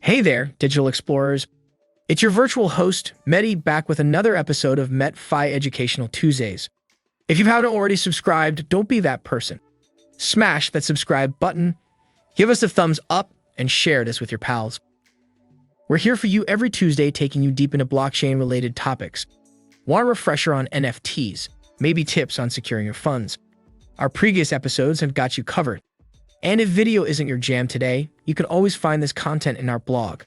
Hey there, digital explorers. It's your virtual host, Mehdi, back with another episode of MetFi Educational Tuesdays. If you haven't already subscribed, don't be that person. Smash that subscribe button, give us a thumbs up, and share this with your pals. We're here for you every Tuesday, taking you deep into blockchain-related topics. Want a refresher on NFTs? Maybe tips on securing your funds? Our previous episodes have got you covered. And if video isn't your jam today, you can always find this content in our blog.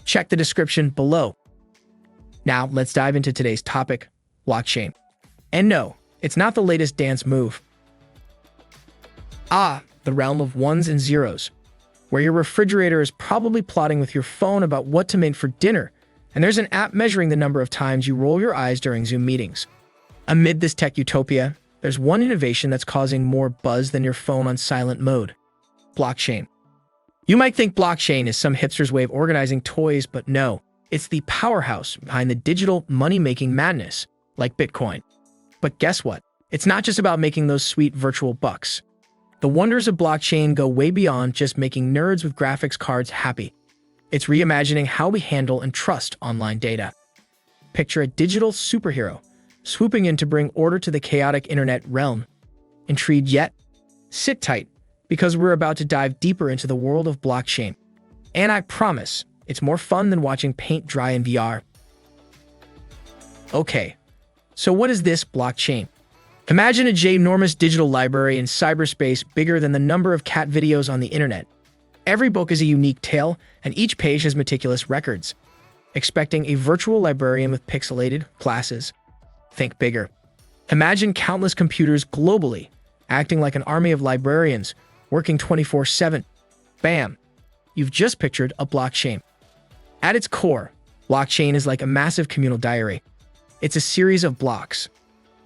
Check the description below. Now, let's dive into today's topic, blockchain. And no, it's not the latest dance move. The realm of ones and zeros, where your refrigerator is probably plotting with your phone about what to make for dinner, and there's an app measuring the number of times you roll your eyes during Zoom meetings. Amid this tech utopia, there's one innovation that's causing more buzz than your phone on silent mode. Blockchain. You might think blockchain is some hipster's way of organizing toys, but no, it's the powerhouse behind the digital money-making madness, like Bitcoin. But guess what? It's not just about making those sweet virtual bucks. The wonders of blockchain go way beyond just making nerds with graphics cards happy. It's reimagining how we handle and trust online data. Picture a digital superhero swooping in to bring order to the chaotic internet realm. Intrigued yet? Sit tight, because we're about to dive deeper into the world of blockchain. And I promise, it's more fun than watching paint dry in VR. Okay, so what is this blockchain? Imagine a ginormous digital library in cyberspace bigger than the number of cat videos on the internet. Every book is a unique tale, and each page has meticulous records. Expecting a virtual librarian with pixelated glasses? Think bigger. Imagine countless computers globally, acting like an army of librarians, working 24/7. Bam! You've just pictured a blockchain. At its core, blockchain is like a massive communal diary. It's a series of blocks.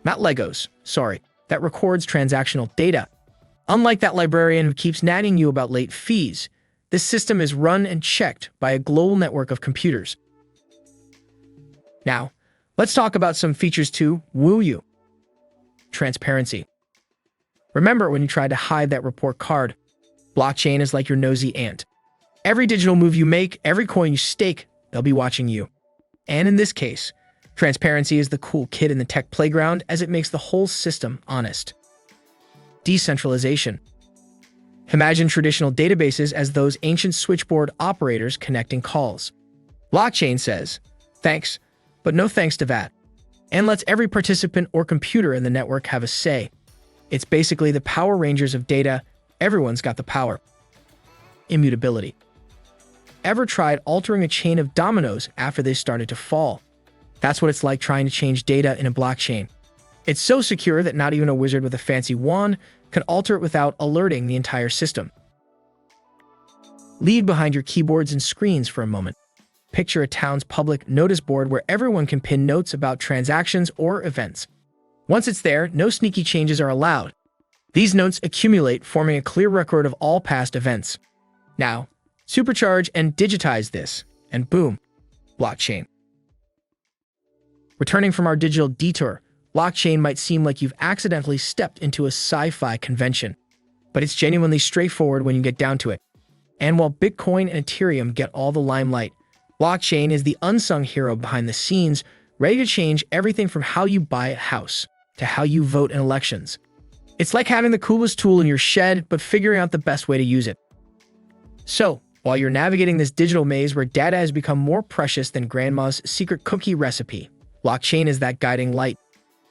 Not Legos, sorry, that records transactional data. Unlike that librarian who keeps nagging you about late fees, this system is run and checked by a global network of computers. Now, let's talk about some features to woo you. Transparency. Remember when you tried to hide that report card? Blockchain is like your nosy aunt. Every digital move you make, every coin you stake, they'll be watching you. And in this case, transparency is the cool kid in the tech playground as it makes the whole system honest. Decentralization. Imagine traditional databases as those ancient switchboard operators connecting calls. Blockchain says, thanks, but no thanks to that, and lets every participant or computer in the network have a say. It's basically the Power Rangers of data. Everyone's got the power. Immutability. Ever tried altering a chain of dominoes after they started to fall? That's what it's like trying to change data in a blockchain. It's so secure that not even a wizard with a fancy wand can alter it without alerting the entire system. Leave behind your keyboards and screens for a moment. Picture a town's public notice board where everyone can pin notes about transactions or events. Once it's there, no sneaky changes are allowed. These notes accumulate, forming a clear record of all past events. Now, supercharge and digitize this, and boom, blockchain. Returning from our digital detour, blockchain might seem like you've accidentally stepped into a sci-fi convention, but it's genuinely straightforward when you get down to it. And while Bitcoin and Ethereum get all the limelight, blockchain is the unsung hero behind the scenes, ready to change everything from how you buy a house to how you vote in elections. It's like having the coolest tool in your shed, but figuring out the best way to use it. So, while you're navigating this digital maze where data has become more precious than grandma's secret cookie recipe, blockchain is that guiding light.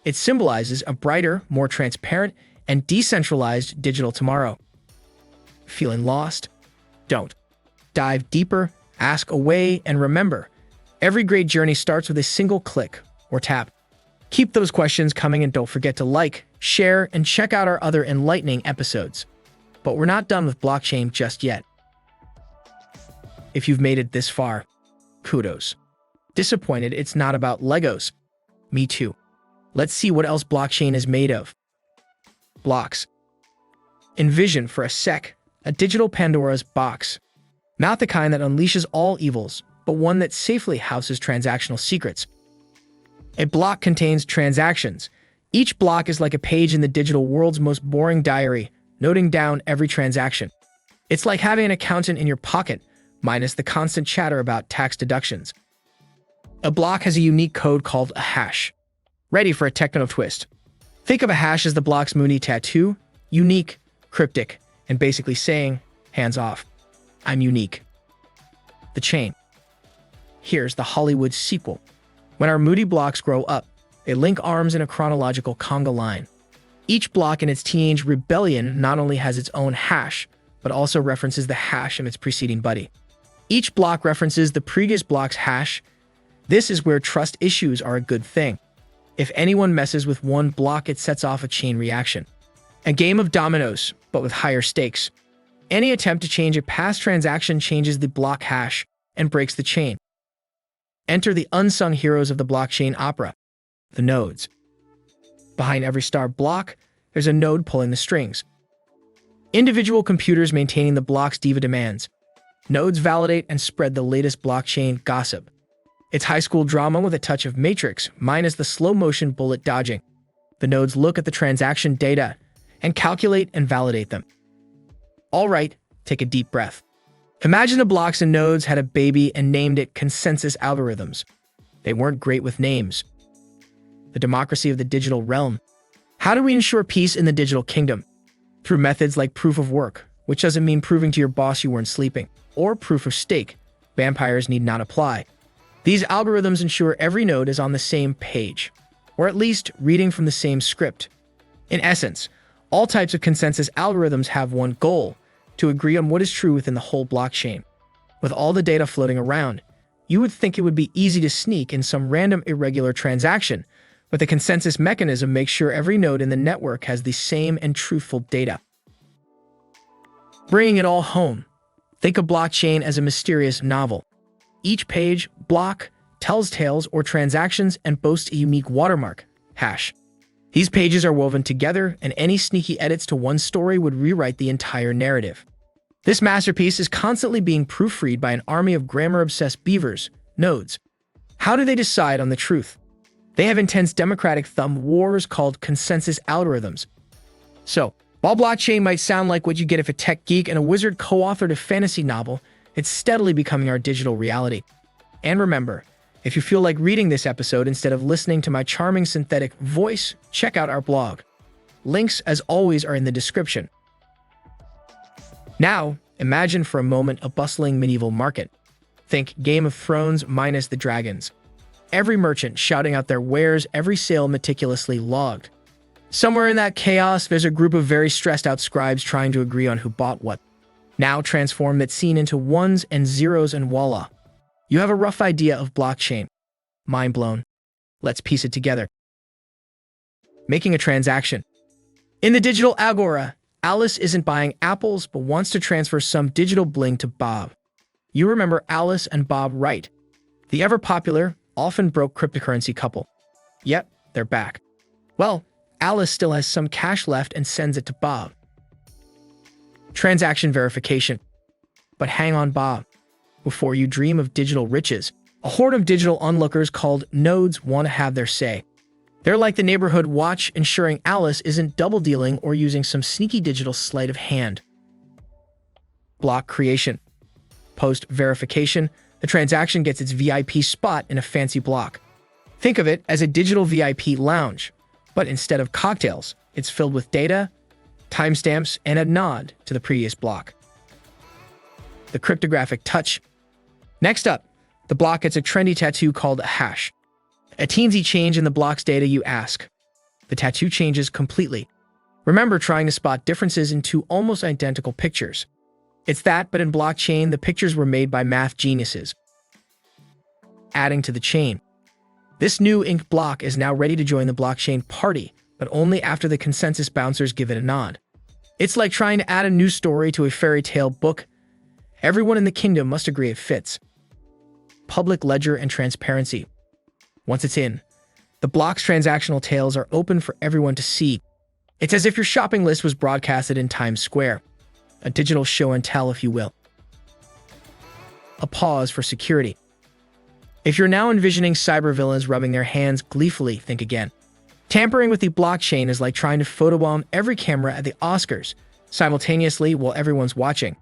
It symbolizes a brighter, more transparent, and decentralized digital tomorrow. Feeling lost? Don't. Dive deeper, ask away, and remember, every great journey starts with a single click or tap. Keep those questions coming and don't forget to like, share, and check out our other enlightening episodes. But we're not done with blockchain just yet. If you've made it this far, kudos. Disappointed it's not about Legos? Me too. Let's see what else blockchain is made of. Blocks. Envision for a sec a digital Pandora's box. Not the kind that unleashes all evils, but one that safely houses transactional secrets. A block contains transactions. Each block is like a page in the digital world's most boring diary, noting down every transaction. It's like having an accountant in your pocket, minus the constant chatter about tax deductions. A block has a unique code called a hash. Ready for a techno twist? Think of a hash as the block's Mooney tattoo, unique, cryptic, and basically saying, hands off. I'm unique. The chain. Here's the Hollywood sequel. When our Moody blocks grow up, they link arms in a chronological conga line. Each block in its teenage rebellion not only has its own hash, but also references the hash of its preceding buddy. Each block references the previous block's hash. This is where trust issues are a good thing. If anyone messes with one block, it sets off a chain reaction. A game of dominoes, but with higher stakes. Any attempt to change a past transaction changes the block hash and breaks the chain. Enter the unsung heroes of the blockchain opera, the nodes. Behind every star block, there's a node pulling the strings. Individual computers maintaining the block's diva demands. Nodes validate and spread the latest blockchain gossip. It's high school drama with a touch of Matrix, minus the slow-motion bullet dodging. The nodes look at the transaction data and calculate and validate them. All right, take a deep breath. Imagine the blocks and nodes had a baby and named it consensus algorithms. They weren't great with names. The democracy of the digital realm. How do we ensure peace in the digital kingdom? Through methods like proof of work, which doesn't mean proving to your boss you weren't sleeping, or proof of stake. Vampires need not apply. These algorithms ensure every node is on the same page, or at least reading from the same script. In essence, all types of consensus algorithms have one goal: to agree on what is true within the whole blockchain. With all the data floating around, you would think it would be easy to sneak in some random irregular transaction, but the consensus mechanism makes sure every node in the network has the same and truthful data. Bringing it all home, think of blockchain as a mysterious novel. Each page, block, tells tales or transactions and boasts a unique watermark, hash. These pages are woven together, and any sneaky edits to one story would rewrite the entire narrative. This masterpiece is constantly being proofread by an army of grammar-obsessed beavers, nodes. How do they decide on the truth? They have intense democratic thumb wars called consensus algorithms. So, while blockchain might sound like what you get if a tech geek and a wizard co-authored a fantasy novel, it's steadily becoming our digital reality. And remember, if you feel like reading this episode instead of listening to my charming synthetic voice, check out our blog. Links, as always, are in the description. Now, imagine for a moment a bustling medieval market. Think Game of Thrones minus the dragons. Every merchant shouting out their wares, every sale meticulously logged. Somewhere in that chaos, there's a group of very stressed out scribes trying to agree on who bought what. Now transform that scene into ones and zeros and voila. You have a rough idea of blockchain. Mind blown. Let's piece it together. Making a transaction. In the digital agora, Alice isn't buying apples but wants to transfer some digital bling to Bob. You remember Alice and Bob, right? The ever-popular, often broke cryptocurrency couple. Yet, they're back. Well, Alice still has some cash left and sends it to Bob. Transaction verification. But hang on, Bob. Before you dream of digital riches, a horde of digital onlookers called nodes want to have their say. They're like the neighborhood watch, ensuring Alice isn't double-dealing or using some sneaky digital sleight of hand. Block creation. Post-verification, the transaction gets its VIP spot in a fancy block. Think of it as a digital VIP lounge, but instead of cocktails, it's filled with data, timestamps, and a nod to the previous block. The cryptographic touch. Next up, the block gets a trendy tattoo called a hash. A teensy change in the block's data, you ask. The tattoo changes completely. Remember trying to spot differences in two almost identical pictures. It's that, but in blockchain, the pictures were made by math geniuses. Adding to the chain. This new inked block is now ready to join the blockchain party, but only after the consensus bouncers give it a nod. It's like trying to add a new story to a fairy tale book. Everyone in the kingdom must agree it fits. Public ledger and transparency. Once it's in, the block's transactional tales are open for everyone to see. It's as if your shopping list was broadcasted in Times Square. A digital show and tell, if you will. A pause for security. If you're now envisioning cybervillains rubbing their hands gleefully, think again. Tampering with the blockchain is like trying to photobomb every camera at the Oscars, simultaneously while everyone's watching.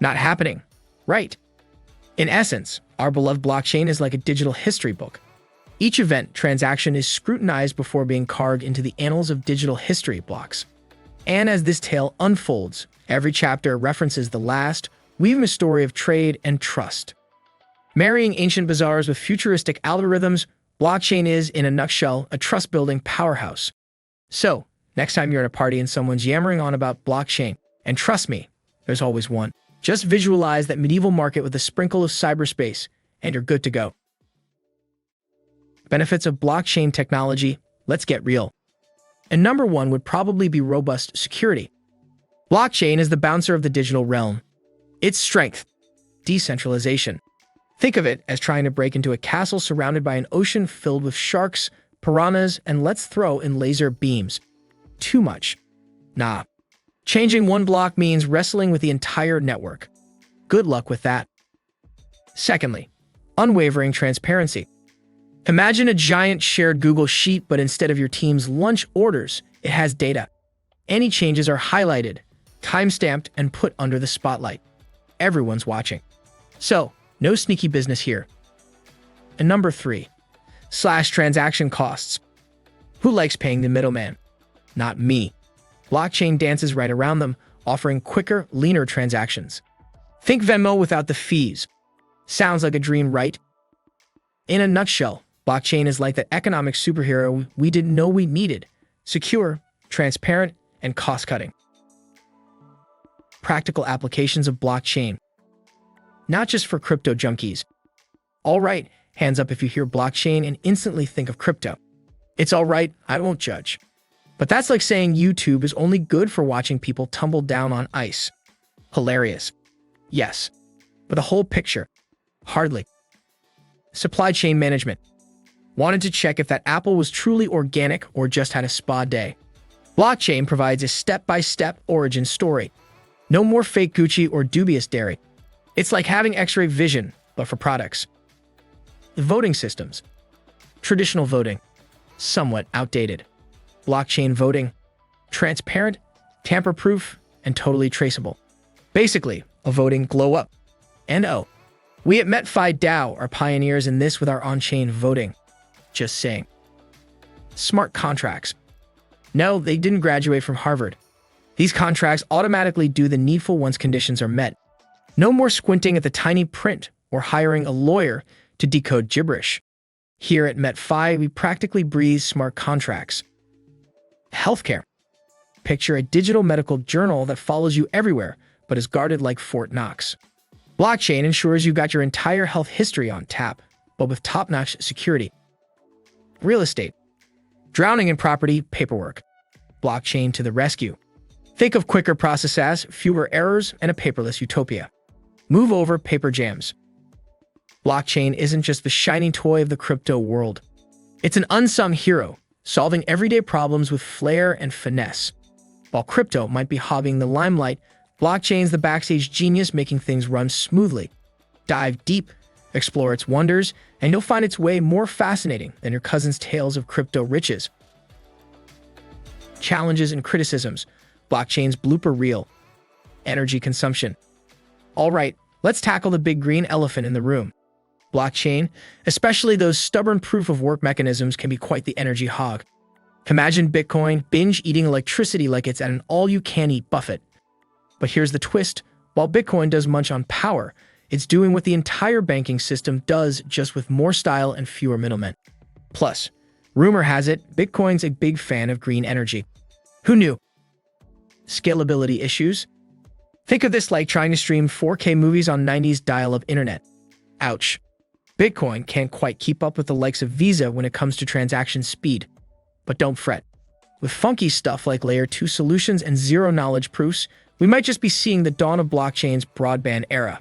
Not happening. Right. In essence, our beloved blockchain is like a digital history book. Each event transaction is scrutinized before being carved into the annals of digital history blocks. And as this tale unfolds, every chapter references the last, weaving a story of trade and trust. Marrying ancient bazaars with futuristic algorithms, blockchain is, in a nutshell, a trust-building powerhouse. So, next time you're at a party and someone's yammering on about blockchain, and trust me, there's always one, just visualize that medieval market with a sprinkle of cyberspace, and you're good to go. Benefits of blockchain technology, let's get real. And number one would probably be robust security. Blockchain is the bouncer of the digital realm. Its strength, decentralization. Think of it as trying to break into a castle surrounded by an ocean filled with sharks, piranhas, and let's throw in laser beams. Too much. Nah. Changing one block means wrestling with the entire network. Good luck with that. Secondly, unwavering transparency. Imagine a giant shared Google Sheet, but instead of your team's lunch orders, it has data. Any changes are highlighted, time-stamped, and put under the spotlight. Everyone's watching. So, no sneaky business here. And number three, slash transaction costs. Who likes paying the middleman? Not me. Blockchain dances right around them, offering quicker, leaner transactions. Think Venmo without the fees. Sounds like a dream, right? In a nutshell, blockchain is like the economic superhero we didn't know we needed. Secure, transparent, and cost-cutting. Practical applications of blockchain. Not just for crypto junkies. All right, hands up if you hear blockchain and instantly think of crypto. It's all right, I won't judge. But that's like saying YouTube is only good for watching people tumble down on ice. Hilarious. Yes. But the whole picture? Hardly. Supply chain management. Wanted to check if that apple was truly organic or just had a spa day. Blockchain provides a step-by-step origin story. No more fake Gucci or dubious dairy. It's like having X-ray vision, but for products. Voting systems. Traditional voting. Somewhat outdated. Blockchain voting. Transparent, tamper-proof, and totally traceable. Basically, a voting glow-up. And oh, we at MetFi DAO are pioneers in this with our on-chain voting. Just saying. Smart contracts. No, they didn't graduate from Harvard. These contracts automatically do the needful once conditions are met. No more squinting at the tiny print or hiring a lawyer to decode gibberish. Here at MetFi, we practically breathe smart contracts. Healthcare. Picture a digital medical journal that follows you everywhere, but is guarded like Fort Knox. Blockchain ensures you've got your entire health history on tap, but with top-notch security. Real estate. Drowning in property paperwork. Blockchain to the rescue. Think of quicker processes, fewer errors, and a paperless utopia. Move over paper jams. Blockchain isn't just the shiny toy of the crypto world. It's an unsung hero, solving everyday problems with flair and finesse. While crypto might be hogging the limelight, blockchain's the backstage genius making things run smoothly. Dive deep, explore its wonders, and you'll find its way more fascinating than your cousin's tales of crypto riches. Challenges and criticisms. Blockchain's blooper reel. Energy consumption. All right, let's tackle the big green elephant in the room. Blockchain, especially those stubborn proof-of-work mechanisms, can be quite the energy hog. Imagine Bitcoin binge-eating electricity like it's at an all-you-can-eat buffet. But here's the twist. While Bitcoin does munch on power, it's doing what the entire banking system does, just with more style and fewer middlemen. Plus, rumor has it, Bitcoin's a big fan of green energy. Who knew? Scalability issues. Think of this like trying to stream 4K movies on 90s dial-up internet. Ouch. Bitcoin can't quite keep up with the likes of Visa when it comes to transaction speed. But don't fret. With funky stuff like Layer 2 solutions and zero-knowledge proofs, we might just be seeing the dawn of blockchain's broadband era.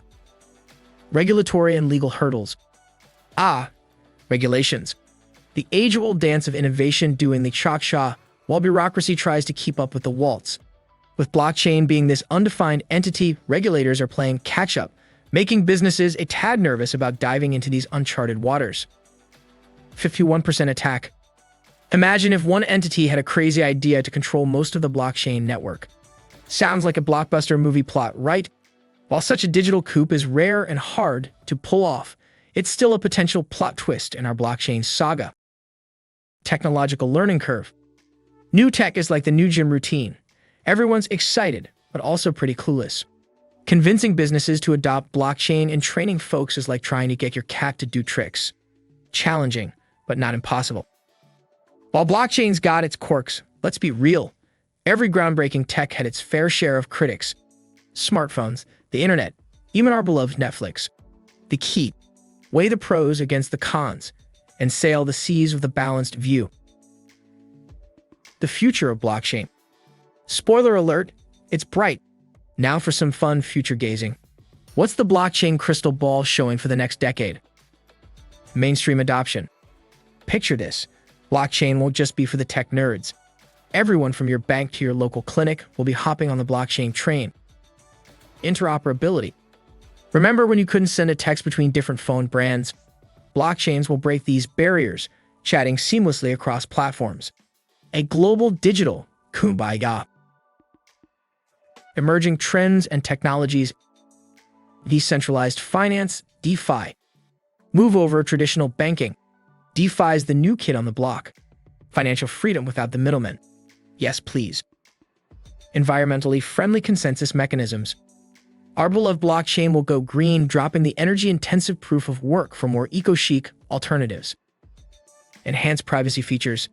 Regulatory and legal hurdles. Regulations. The age-old dance of innovation doing the cha-cha while bureaucracy tries to keep up with the waltz. With blockchain being this undefined entity, regulators are playing catch-up, making businesses a tad nervous about diving into these uncharted waters. 51% attack. Imagine if one entity had a crazy idea to control most of the blockchain network. Sounds like a blockbuster movie plot, right? While such a digital coup is rare and hard to pull off, it's still a potential plot twist in our blockchain saga. Technological learning curve. New tech is like the new gym routine. Everyone's excited, but also pretty clueless. Convincing businesses to adopt blockchain and training folks is like trying to get your cat to do tricks. Challenging, but not impossible. While blockchain's got its quirks, let's be real. Every groundbreaking tech had its fair share of critics. Smartphones, the internet, even our beloved Netflix. The key: weigh the pros against the cons and sail the seas with a balanced view. The future of blockchain. Spoiler alert, it's bright. Now for some fun future gazing. What's the blockchain crystal ball showing for the next decade? Mainstream adoption. Picture this. Blockchain won't just be for the tech nerds. Everyone from your bank to your local clinic will be hopping on the blockchain train. Interoperability. Remember when you couldn't send a text between different phone brands? Blockchains will break these barriers, chatting seamlessly across platforms. A global digital kumbaya. Emerging trends and technologies. Decentralized finance, DeFi. Move over traditional banking. DeFi is the new kid on the block. Financial freedom without the middlemen. Yes, please. Environmentally friendly consensus mechanisms. Our beloved blockchain will go green, dropping the energy-intensive proof of work for more eco-chic alternatives. Enhanced privacy features.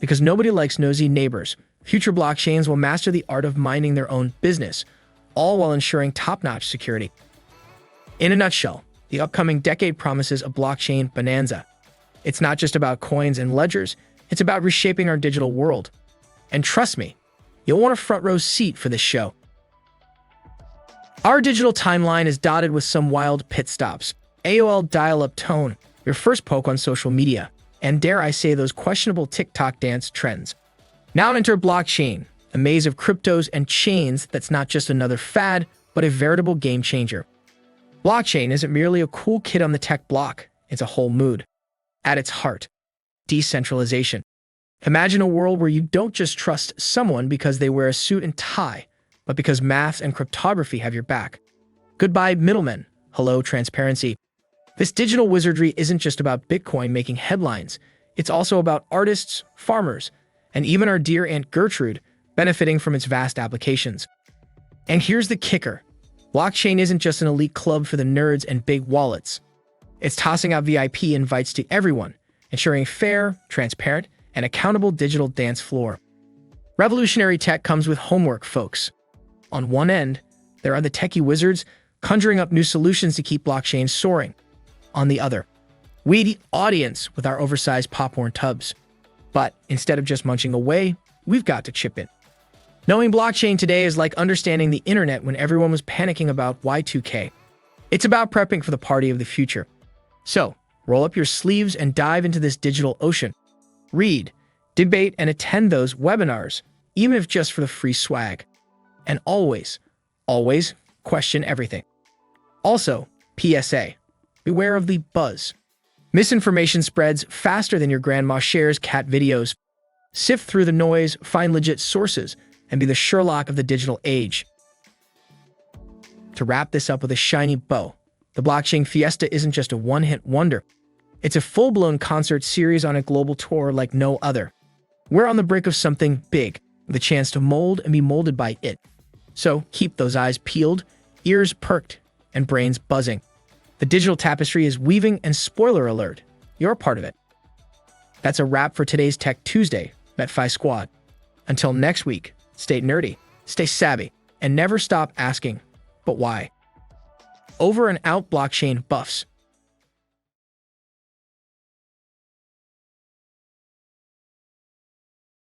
Because nobody likes nosy neighbors, future blockchains will master the art of minding their own business, all while ensuring top-notch security. In a nutshell, the upcoming decade promises a blockchain bonanza. It's not just about coins and ledgers, it's about reshaping our digital world. And trust me, you'll want a front-row seat for this show. Our digital timeline is dotted with some wild pit stops. AOL dial-up tone, your first poke on social media, and dare I say those questionable TikTok dance trends. Now enter blockchain, a maze of cryptos and chains that's not just another fad, but a veritable game changer. Blockchain isn't merely a cool kid on the tech block, it's a whole mood. At its heart, decentralization. Imagine a world where you don't just trust someone because they wear a suit and tie, but because maths and cryptography have your back. Goodbye, middlemen. Hello, transparency. This digital wizardry isn't just about Bitcoin making headlines. It's also about artists, farmers, and even our dear Aunt Gertrude benefiting from its vast applications. And here's the kicker. Blockchain isn't just an elite club for the nerds and big wallets. It's tossing out VIP invites to everyone, ensuring fair, transparent, and accountable digital dance floor. Revolutionary tech comes with homework, folks. On one end, there are the techie wizards conjuring up new solutions to keep blockchain soaring. On the other, we the audience with our oversized popcorn tubs. But instead of just munching away, we've got to chip in. Knowing blockchain today is like understanding the internet when everyone was panicking about Y2K. It's about prepping for the party of the future. So, roll up your sleeves and dive into this digital ocean. Read, debate, and attend those webinars, even if just for the free swag. And always, always question everything. Also, PSA, beware of the buzz. Misinformation spreads faster than your grandma shares cat videos. Sift through the noise, find legit sources, and be the Sherlock of the digital age. To wrap this up with a shiny bow, the blockchain fiesta isn't just a one-hit wonder. It's a full-blown concert series on a global tour like no other. We're on the brink of something big, with a chance to mold and be molded by it. So keep those eyes peeled, ears perked, and brains buzzing. The digital tapestry is weaving, and spoiler alert, you're a part of it. That's a wrap for today's Tech Tuesday, MetFi Squad. Until next week, stay nerdy, stay savvy, and never stop asking, but why? Over and out, blockchain buffs.